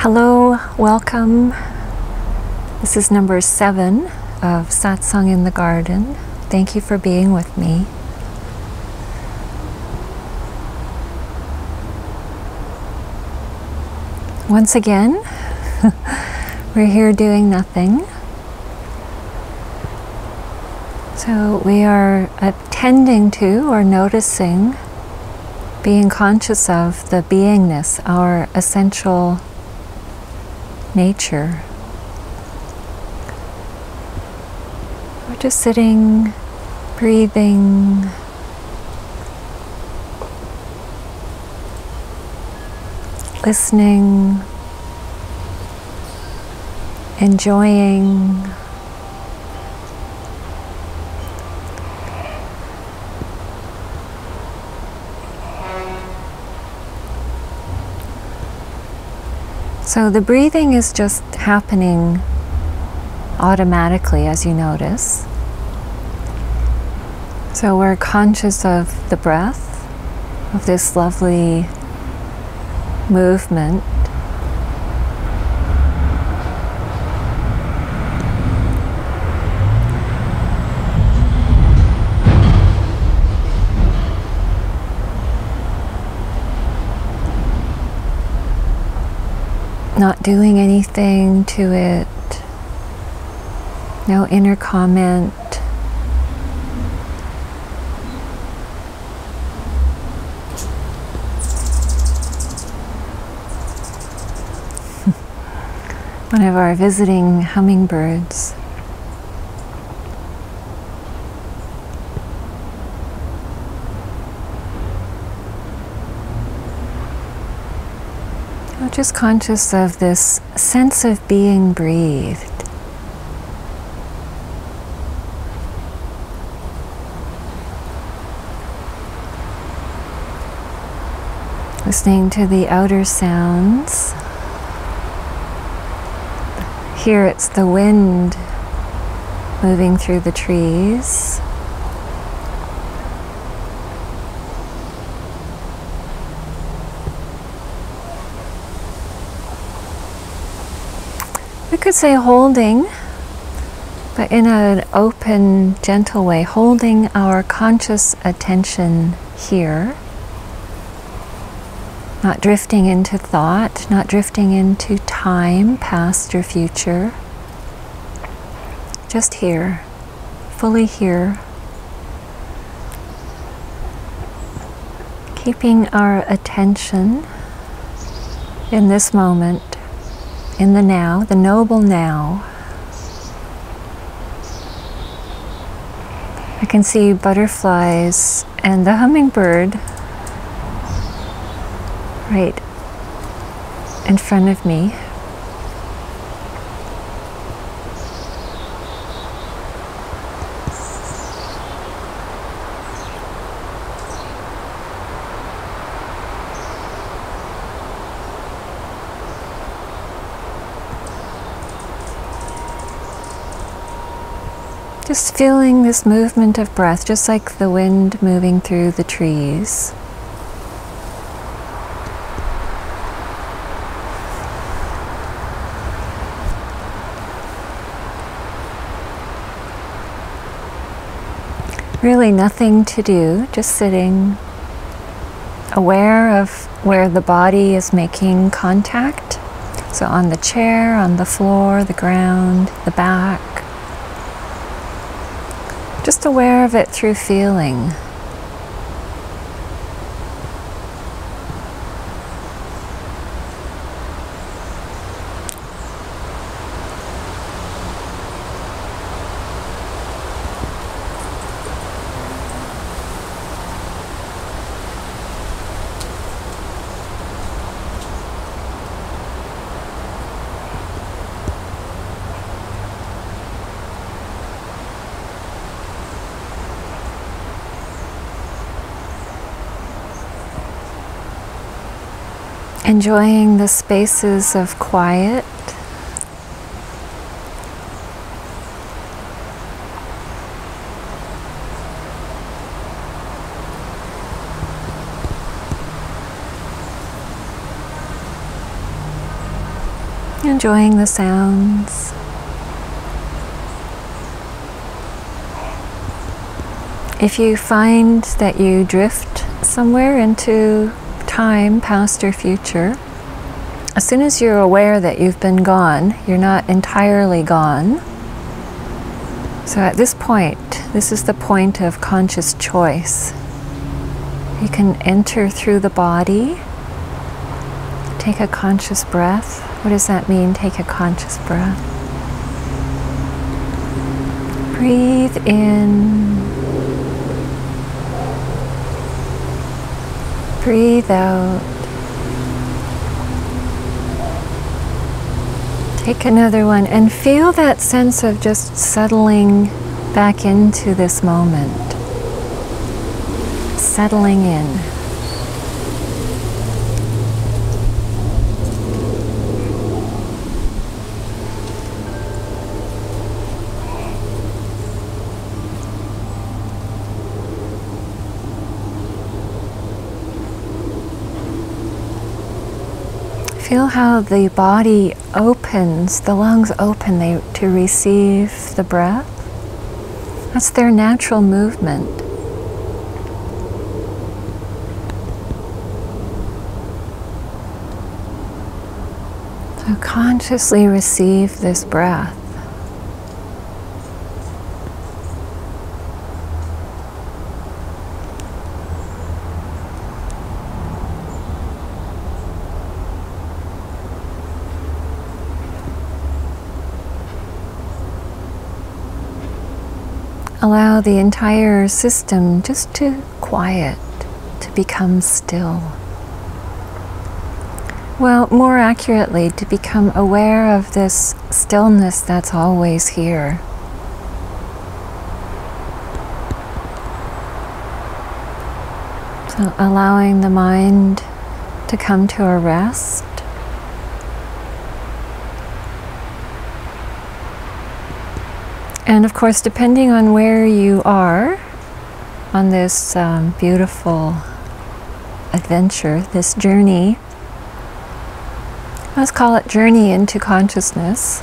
Hello, welcome. This is number 7 of Satsang in the Garden. Thank you for being with me. Once again, we're here doing nothing. So we are attending to or noticing, being conscious of the beingness, our essential nature. We're just sitting, breathing, listening, enjoying. So the breathing is just happening automatically, as you notice. So we're conscious of the breath, of this lovely movement. Not doing anything to it, no inner comment. One of our visiting hummingbirds. Just conscious of this sense of being breathed. Listening to the outer sounds. Here it's the wind moving through the trees. We could say holding, but in an open, gentle way, holding our conscious attention here, not drifting into thought, not drifting into time, past or future, just here, fully here, keeping our attention in this moment, in the now, the noble now. I can see butterflies and the hummingbird right in front of me. Just feeling this movement of breath, just like the wind moving through the trees. Really nothing to do, just sitting, aware of where the body is making contact. So on the chair, on the floor, the ground, the back. Just aware of it through feeling. Enjoying the spaces of quiet. enjoying the sounds. If you find that you drift somewhere into time, past or future, as soon as you're aware that you've been gone, you're not entirely gone. So at this point, this is the point of conscious choice. You can enter through the body, take a conscious breath. What does that mean, take a conscious breath? Breathe in. Breathe out. Take another one and feel that sense of just settling back into this moment. Settling in. Feel how the body opens, the lungs open to receive the breath. That's their natural movement. So consciously receive this breath. Allow the entire system just to quiet, to become still. Well, more accurately, to become aware of this stillness that's always here. So allowing the mind to come to a rest. And of course, depending on where you are on this beautiful adventure, this journey, let's call it journey into consciousness.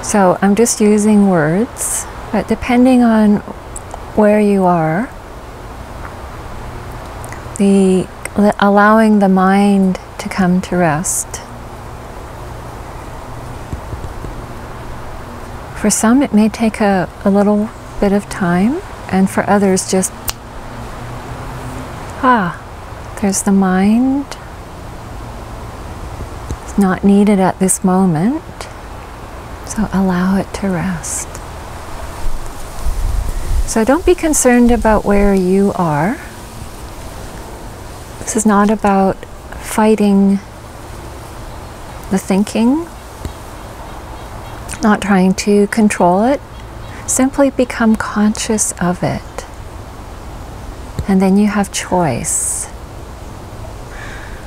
So I'm just using words, but depending on where you are, allowing the mind to come to rest. For some, it may take a little bit of time, and for others, just, there's the mind. It's not needed at this moment, so allow it to rest. So don't be concerned about where you are. This is not about fighting the thinking, not trying to control it. Simply become conscious of it. And then you have choice.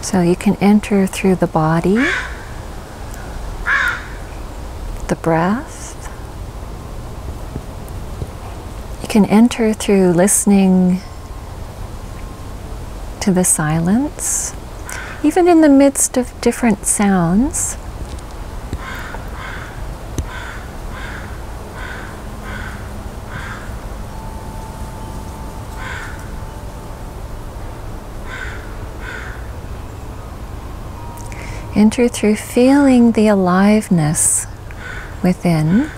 So you can enter through the body, the breath. You can enter through listening to the silence, even in the midst of different sounds. Enter through feeling the aliveness within.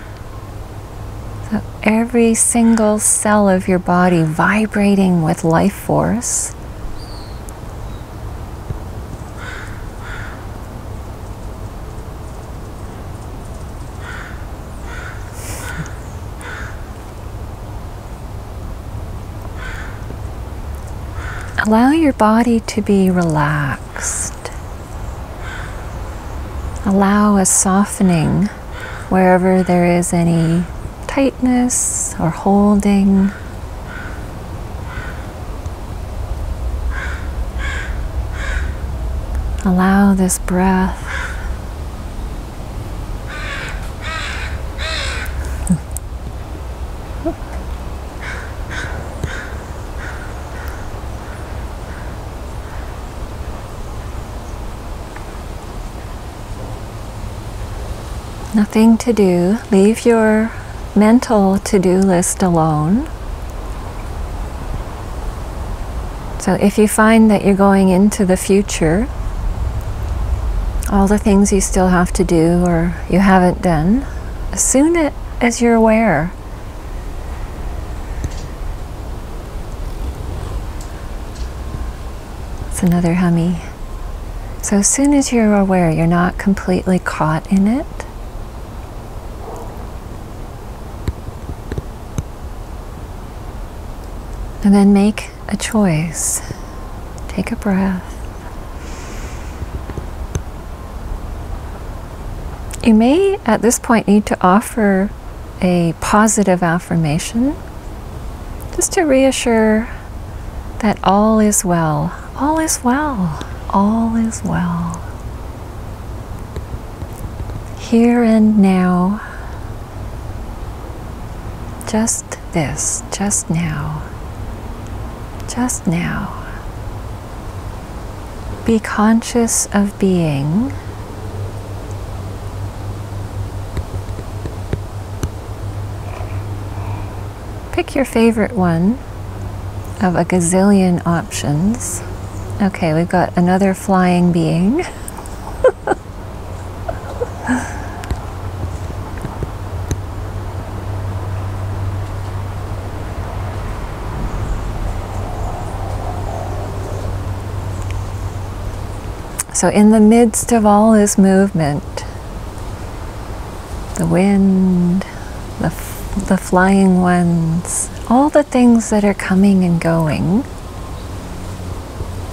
So every single cell of your body vibrating with life force. Allow your body to be relaxed. Allow a softening wherever there is any tightness or holding. Allow this breath Nothing to do. Leave your mental to-do list alone. So if you find that you're going into the future, all the things you still have to do or you haven't done, as soon as you're aware, it's another hummy. So as soon as you're aware, you're not completely caught in it. And then make a choice. Take a breath. You may, at this point, need to offer a positive affirmation, just to reassure that all is well. All is well. All is well. Here and now. Just this, just now. Just now. Be conscious of being. Pick your favorite one of a gazillion options. Okay, we've got another flying being. So in the midst of all this movement, the wind, the flying ones, all the things that are coming and going,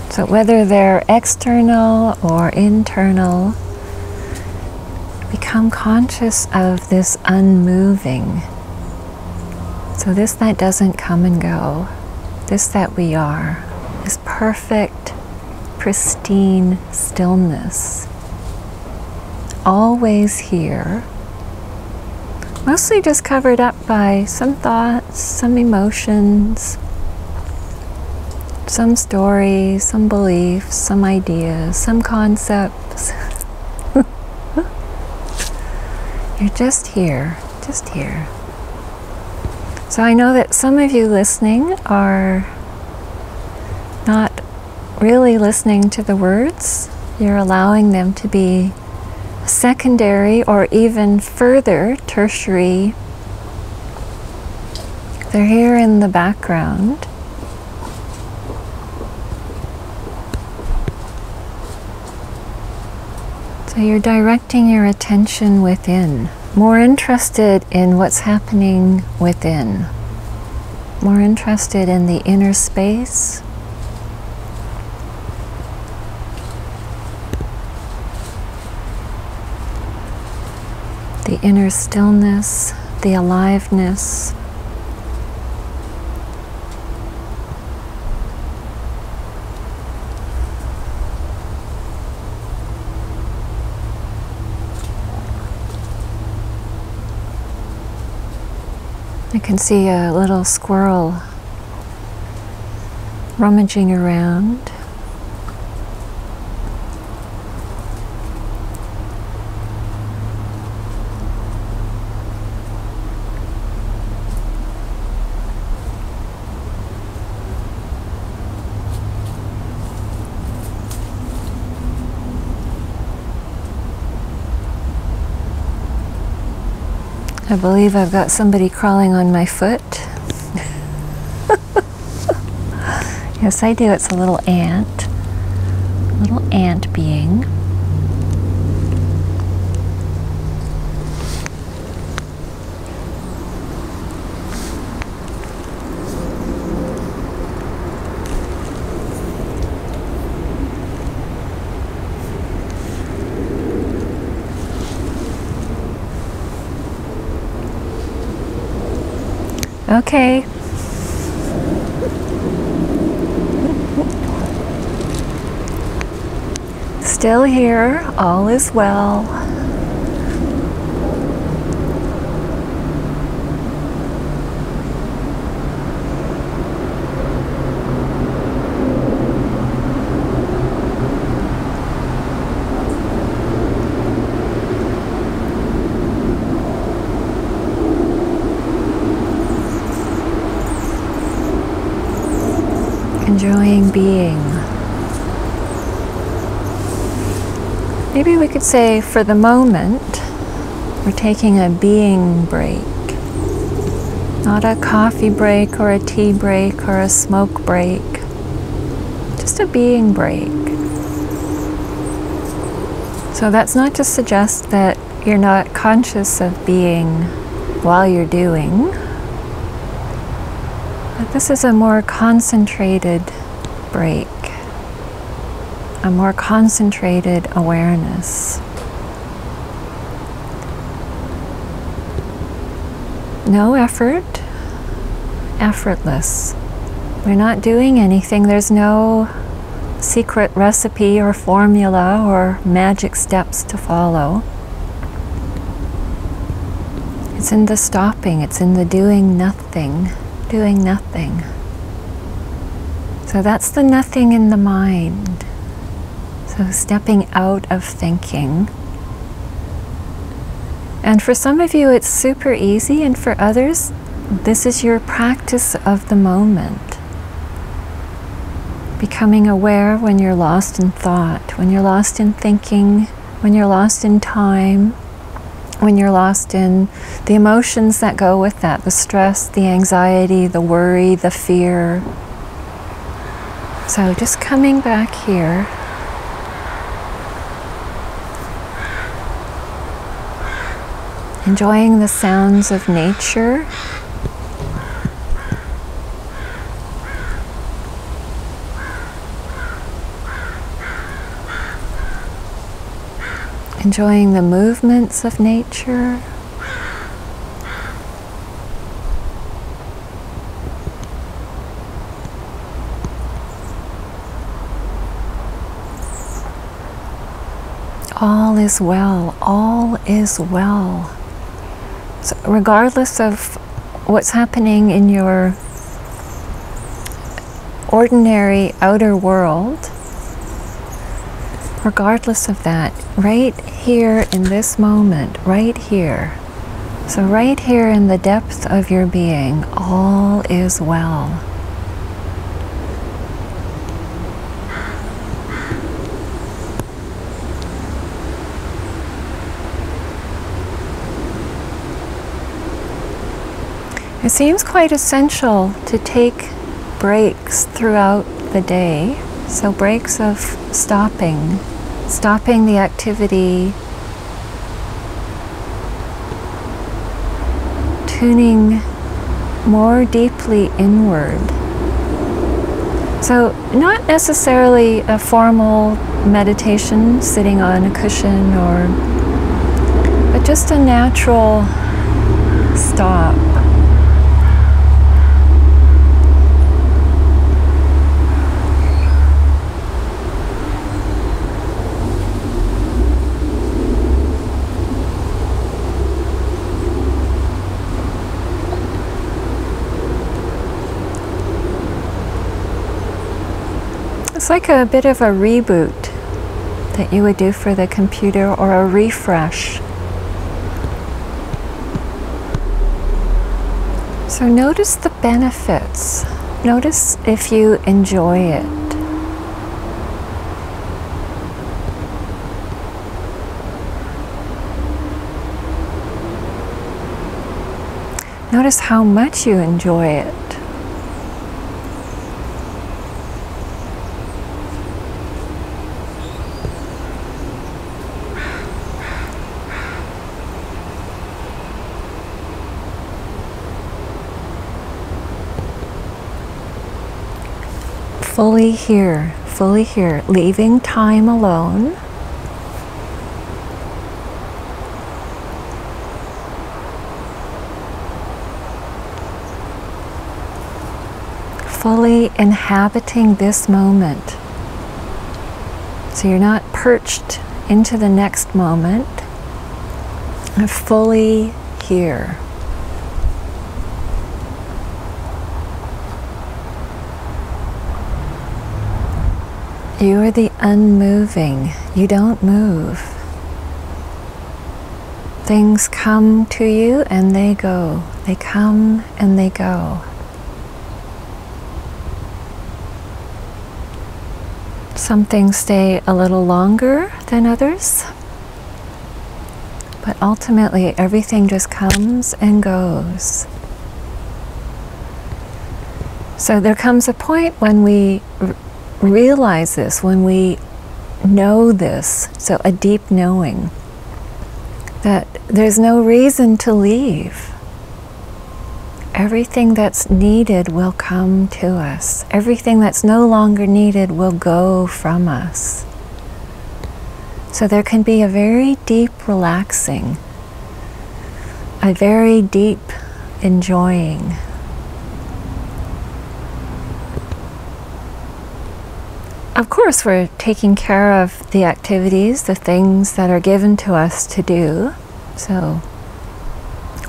so whether they're external or internal, become conscious of this unmoving. So this that doesn't come and go, this that we are, this perfect, pristine stillness, always here, mostly just covered up by some thoughts, some emotions, some stories, some beliefs, some ideas, some concepts. You're just here, just here. So I know that some of you listening are not really listening to the words. You're allowing them to be secondary or even further tertiary. They're here in the background. So you're directing your attention within, more interested in what's happening within, more interested in the inner space. The inner stillness, the aliveness. I can see a little squirrel rummaging around. I believe I've got somebody crawling on my foot. Yes, I do. It's a little ant being. Okay. Still here, all is well. enjoying being. Maybe we could say, for the moment, we're taking a being break. Not a coffee break or a tea break or a smoke break. Just a being break. So that's not to suggest that you're not conscious of being while you're doing. But this is a more concentrated break. A more concentrated awareness. No effort, effortless. We're not doing anything. There's no secret recipe or formula or magic steps to follow. It's in the stopping, it's in the doing nothing, doing nothing. So that's the nothing in the mind. So stepping out of thinking. And for some of you it's super easy, and for others this is your practice of the moment. Becoming aware when you're lost in thought, when you're lost in thinking, when you're lost in time, when you're lost in the emotions that go with that, the stress, the anxiety, the worry, the fear. So just coming back here. Enjoying the sounds of nature. Enjoying the movements of nature. All is well, all is well. So regardless of what's happening in your ordinary outer world, regardless of that, right here in this moment, right here. So right here in the depth of your being, all is well. It seems quite essential to take breaks throughout the day. So breaks of stopping the activity, tuning more deeply inward. So not necessarily a formal meditation sitting on a cushion, but just a natural stop. It's like a bit of a reboot that you would do for the computer, or a refresh. So notice the benefits. Notice if you enjoy it. Notice how much you enjoy it. Fully here, leaving time alone. Fully inhabiting this moment. So you're not perched into the next moment. You're fully here. You are the unmoving. You don't move. Things come to you and they go. They come and they go. Some things stay a little longer than others, but ultimately everything just comes and goes. So there comes a point when we realize this, when we know this, so a deep knowing, that there's no reason to leave. Everything that's needed will come to us. Everything that's no longer needed will go from us. So there can be a very deep relaxing, a very deep enjoying. Of course, we're taking care of the activities, the things that are given to us to do. So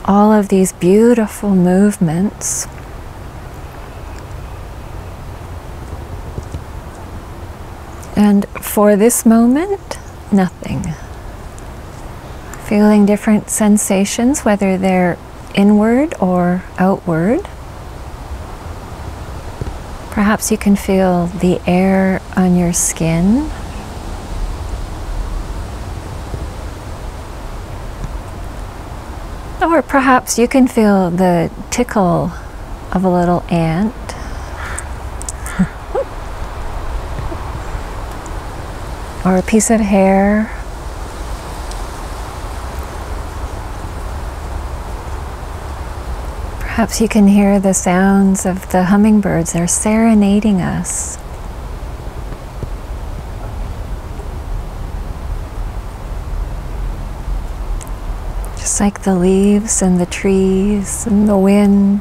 all of these beautiful movements. And for this moment, nothing. Feeling different sensations, whether they're inward or outward. Perhaps you can feel the air on your skin. Or perhaps you can feel the tickle of a little ant. Or a piece of hair. Perhaps you can hear the sounds of the hummingbirds. They're serenading us. Just like the leaves and the trees and the wind.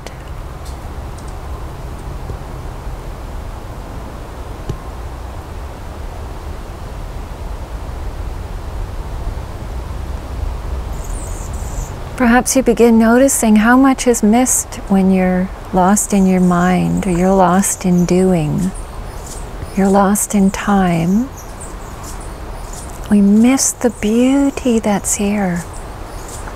Perhaps you begin noticing how much is missed when you're lost in your mind, or you're lost in doing. You're lost in time. We miss the beauty that's here.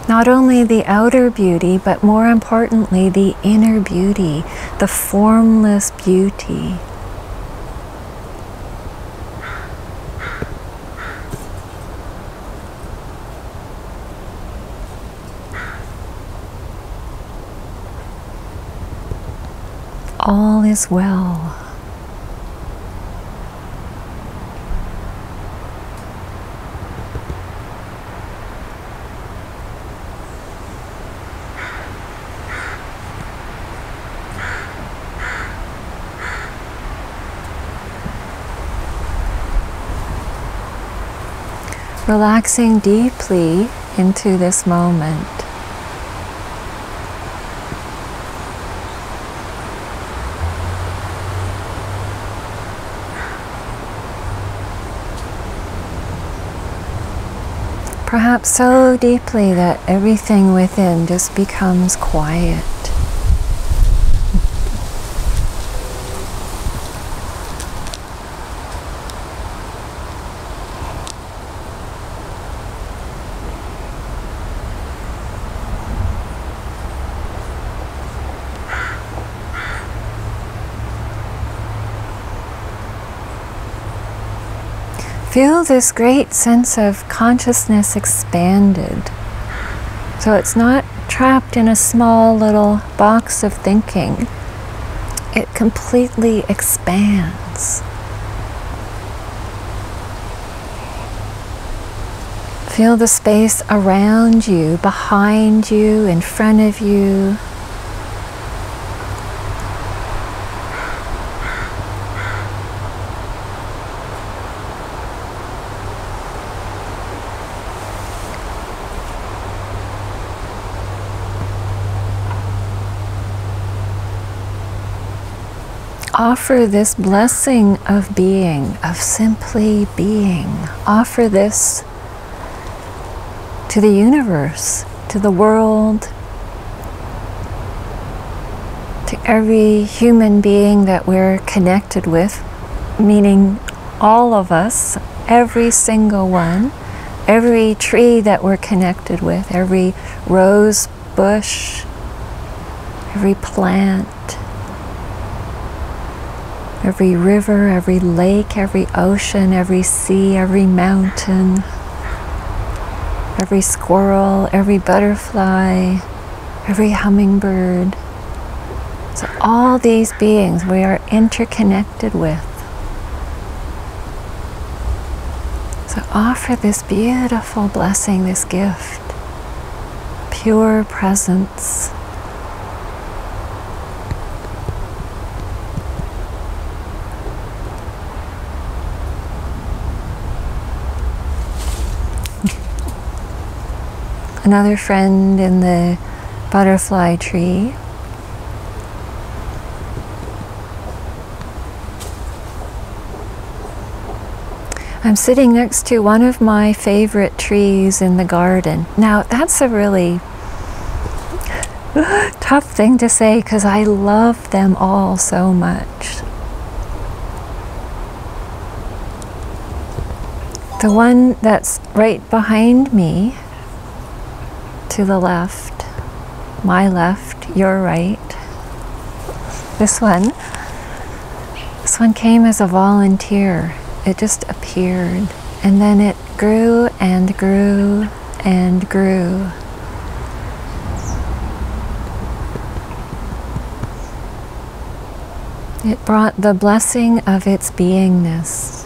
Not only the outer beauty, but more importantly, the inner beauty, the formless beauty. All is well. Relaxing deeply into this moment. Perhaps so deeply that everything within just becomes quiet. Feel this great sense of consciousness expanded. So it's not trapped in a small little box of thinking. It completely expands. Feel the space around you, behind you, in front of you. Offer this blessing of being, of simply being. Offer this to the universe, to the world, to every human being that we're connected with, meaning all of us, every single one, every tree that we're connected with, every rose bush, every plant, every river, every lake, every ocean, every sea, every mountain, every squirrel, every butterfly, every hummingbird. So all these beings we are interconnected with. So offer this beautiful blessing, this gift, pure presence. Another friend in the butterfly tree. I'm sitting next to one of my favorite trees in the garden. Now, that's a really tough thing to say because I love them all so much. The one that's right behind me, to the left, my left, your right. This one came as a volunteer. It just appeared, and then it grew and grew and grew. It brought the blessing of its beingness.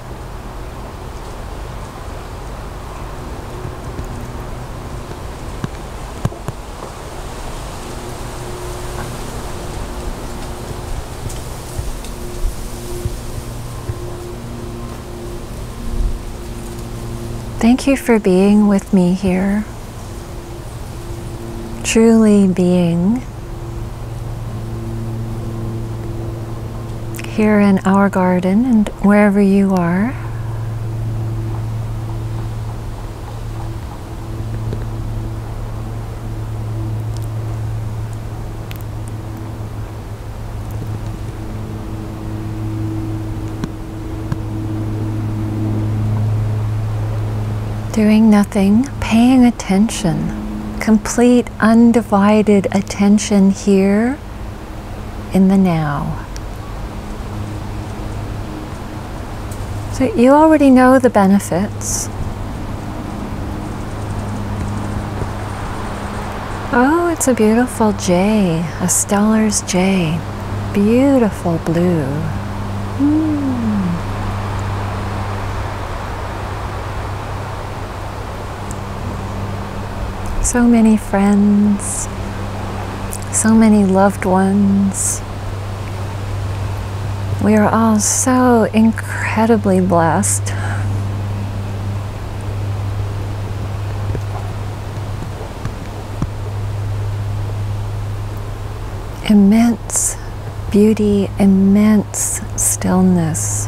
Thank you for being with me here, truly being here in our garden and wherever you are. Doing nothing, paying attention, complete undivided attention here in the now. So you already know the benefits. Oh, it's a beautiful jay, a Stellar's jay, beautiful blue. So many friends, so many loved ones. We are all so incredibly blessed. Immense beauty, immense stillness.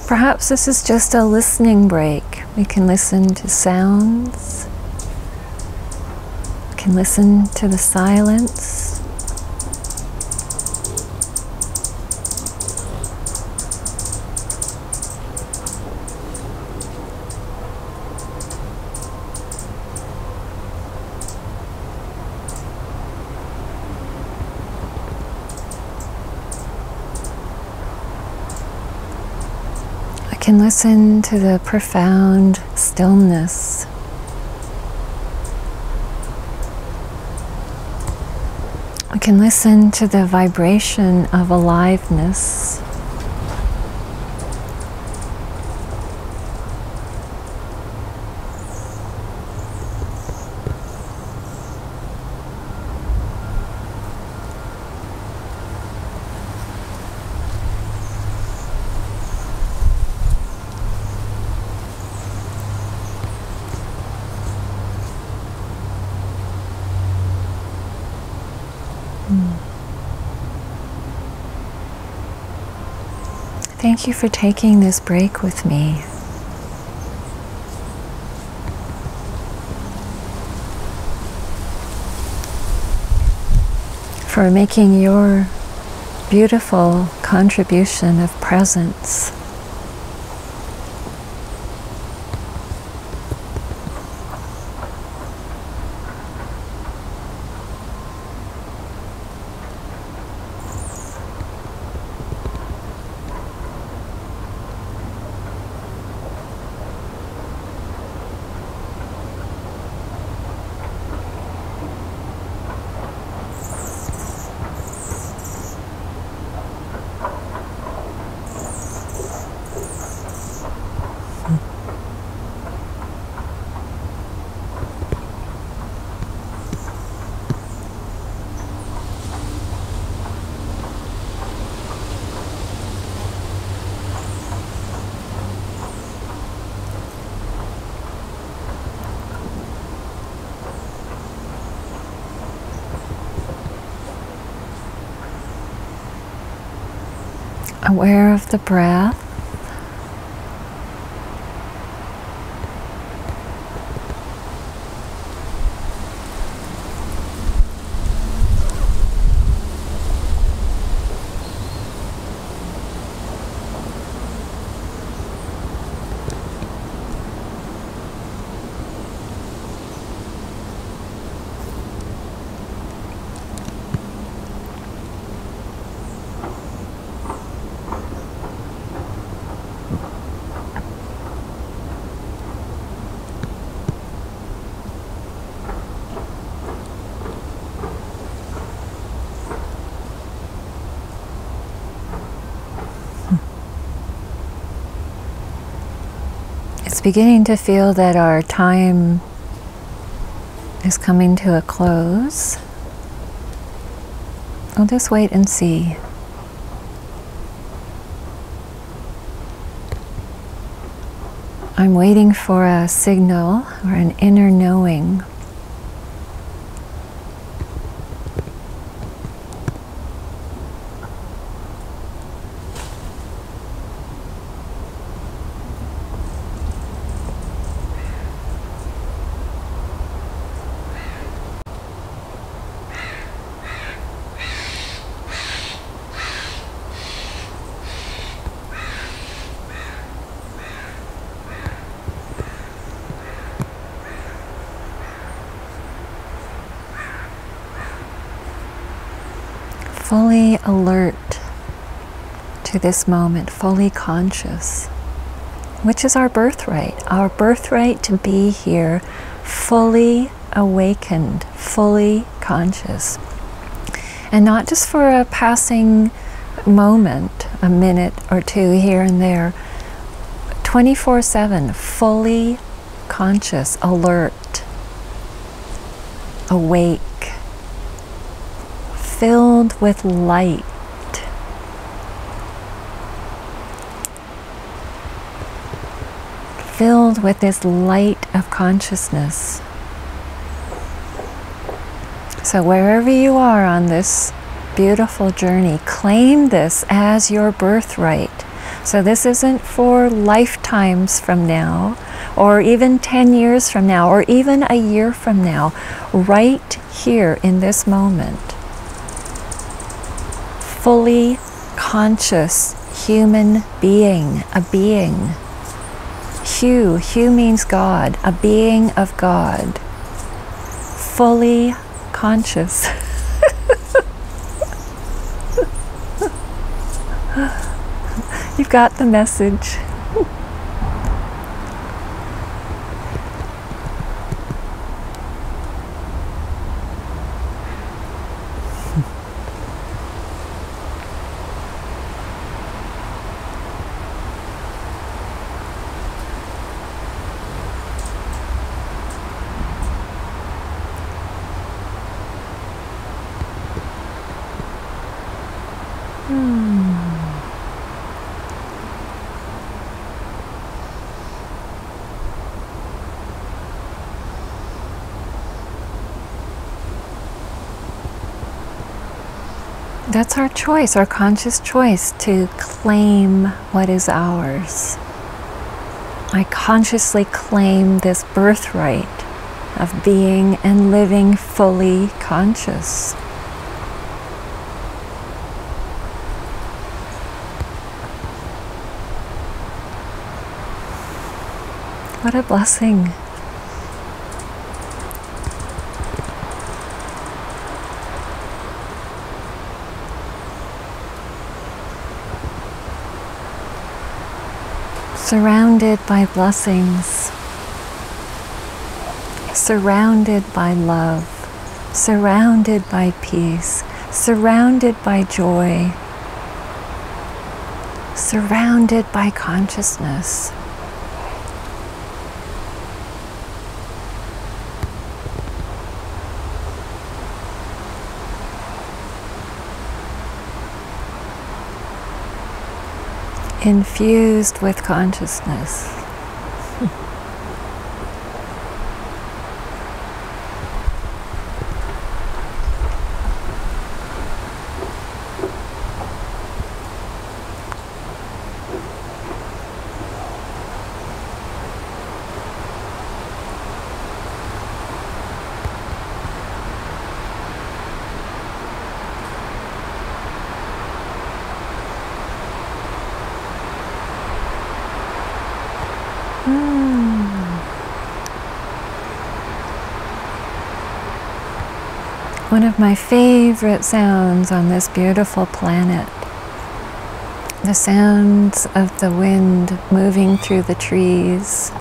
Perhaps this is just a listening break. We can listen to sounds. We can listen to the silence. Can listen to the profound stillness. We can listen to the vibration of aliveness. Thank you for taking this break with me. For making your beautiful contribution of presence. Aware of the breath. It's beginning to feel that our time is coming to a close. I'll just wait and see. I'm waiting for a signal or an inner knowing. Fully alert to this moment, fully conscious, which is our birthright to be here, fully awakened, fully conscious. And not just for a passing moment, a minute or two here and there, 24/7, fully conscious, alert, awake, filled with light. Filled with this light of consciousness. So wherever you are on this beautiful journey, claim this as your birthright. So this isn't for lifetimes from now, or even 10 years from now, or even a year from now. Right here in this moment. Fully conscious human being, a being. Hu means God, a being of God. Fully conscious. You've got the message. That's our choice, our conscious choice to claim what is ours. I consciously claim this birthright of being and living fully conscious. What a blessing. Surrounded by blessings, surrounded by love, surrounded by peace, surrounded by joy, surrounded by consciousness. Infused with consciousness. One of my favorite sounds on this beautiful planet. The sounds of the wind moving through the trees.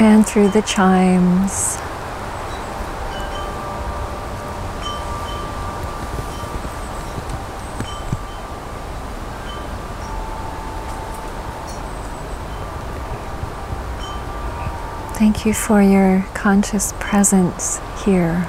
And through the chimes. Thank you for your conscious presence here.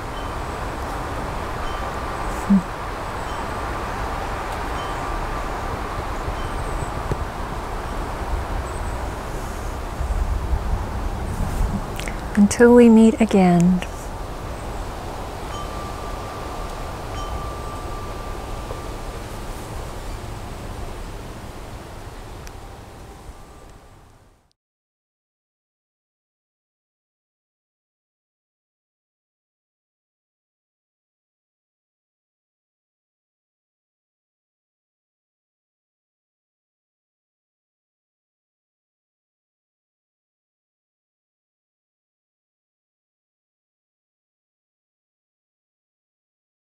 Until we meet again.